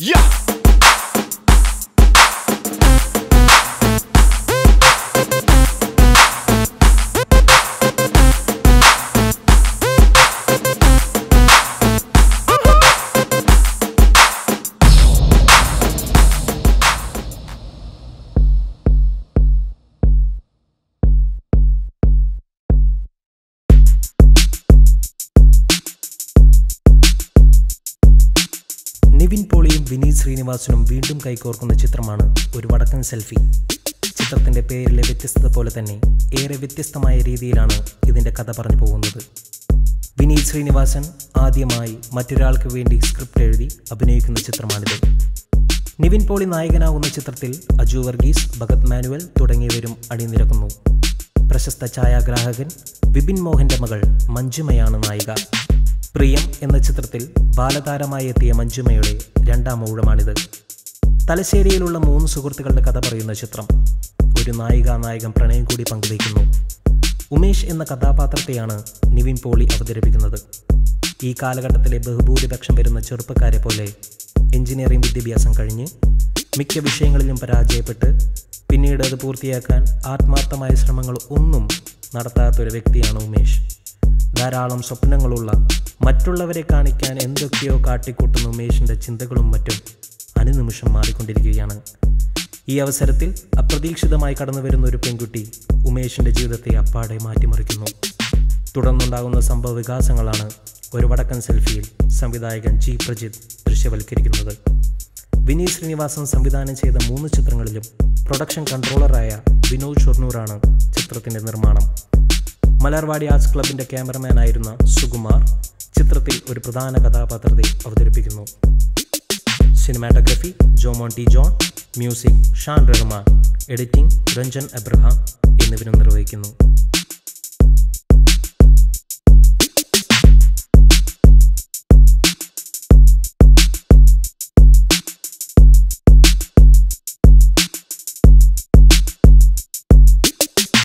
Yeah! Nivin പോളിയും Vineeth ശ്രീനിവാസനും വീണ്ടും കൈകോർക്കുന്ന ചിത്രമാണ് ഒരു വടക്കൻ സെൽഫി. ചിത്രത്തിൻ്റെ പേരിലെ വ്യത്യസ്തത പോലെ തന്നെ ഏറെ വ്യത്യസ്തമായ രീതിയിലാണ് ഇതിൻ്റെ കഥ പറഞ്ഞു പോകുന്നത്. വിനീത് ശ്രീനിവാസൻ ആദ്യമായി മറ്റൊരാൾക്ക് വേണ്ടി സ്ക്രിപ്റ്റ് എഴുതി അഭിനയിക്കുന്ന ചിത്രമാണിത്. നിവിൻ പോളി നായകനാകുന്ന ചിത്രത്തിൽ അജു വർഗീസ്, ഭഗത് മാനുവൽ തുടങ്ങിയവരും അണിനിരക്കുന്നു. പ്രശസ്ത ഛായാഗ്രാഹകൻ വിപിൻ മോഹൻ്റെ മകൾ മഞ്ജുമയാണ് നായിക. പ്രിയം എന്ന ചിത്രത്തിൽ ബാലതാരമായി എത്തിയ മഞ്ജുമയുടെ രണ്ടാം ഊഴമാണിത്. തലശ്ശേരിയിലുള്ള 3 സുഹൃത്തുക്കളുടെ കഥ പറയുന്ന ചിത്രം. ഒരു നായികാനായകൻ പ്രണയം കൂടി പങ്കുവയ്ക്കുന്നു. ഉമേഷ് എന്ന കഥാപാത്രത്തെയാണ് നിവിൻ പോളി അവതരിപ്പിക്കുന്നത്. ഈ കാലഘട്ടത്തിലെ ബഹുഭൂരിപക്ഷം വരുന്ന ചെറുപ്പക്കാരെ പോലെ എഞ്ചിനീയറിംഗ് വിദ്യാഭ്യാസം കഴിഞ്ഞ് മിക്ക വിഷയങ്ങളിലും പരാജയപ്പെട്ട് പിന്നീട് അത് പൂർത്തിയാക്കാൻ ആത്മാർത്ഥമായ ശ്രമങ്ങൾ ഒന്നും നടത്താത്തൊരു വ്യക്തിയാണ് ഉമേഷ്. ധാരാളം സ്വപ്നങ്ങളുള്ള, മറ്റുള്ളവരെ കാണിക്കാൻ എന്തൊക്കെയോ കാട്ടിക്കൂട്ടുന്ന ഉമേഷിൻ്റെ ചിന്തകളും മറ്റും അനുനിമിഷം മാറിക്കൊണ്ടിരിക്കുകയാണ്. ഈ അവസരത്തിൽ അപ്രതീക്ഷിതമായി കടന്നു വരുന്ന ഒരു പെൺകുട്ടി ഉമേഷിൻ്റെ ജീവിതത്തെ അപ്പാടെ മാറ്റിമറിക്കുന്നു. തുടർന്നുണ്ടാകുന്ന സംഭവ വികാസങ്ങളാണ് ഒരു വടക്കൻ സെൽഫിയിൽ സംവിധായകൻ ജി പ്രജിത്ത് ദൃശ്യവൽക്കരിക്കുന്നത്. വിനീത് ശ്രീനിവാസൻ സംവിധാനം ചെയ്ത 3 ചിത്രങ്ങളിലും പ്രൊഡക്ഷൻ കൺട്രോളറായ വിനോദ് ഷൊർണൂറാണ് ചിത്രത്തിൻ്റെ നിർമ്മാണം. മലർവാടി ആർട്സ് ക്ലബിൻ്റെ ക്യാമറമാനായിരുന്ന സുകുമാർ ചിത്രത്തിൽ ഒരു പ്രധാന കഥാപാത്രത്തെ അവതരിപ്പിക്കുന്നു. Cinematography Jomon T John, music Shaan Rahman, editing Ranjan Abraham എന്നിവരും നിർവഹിക്കുന്നു.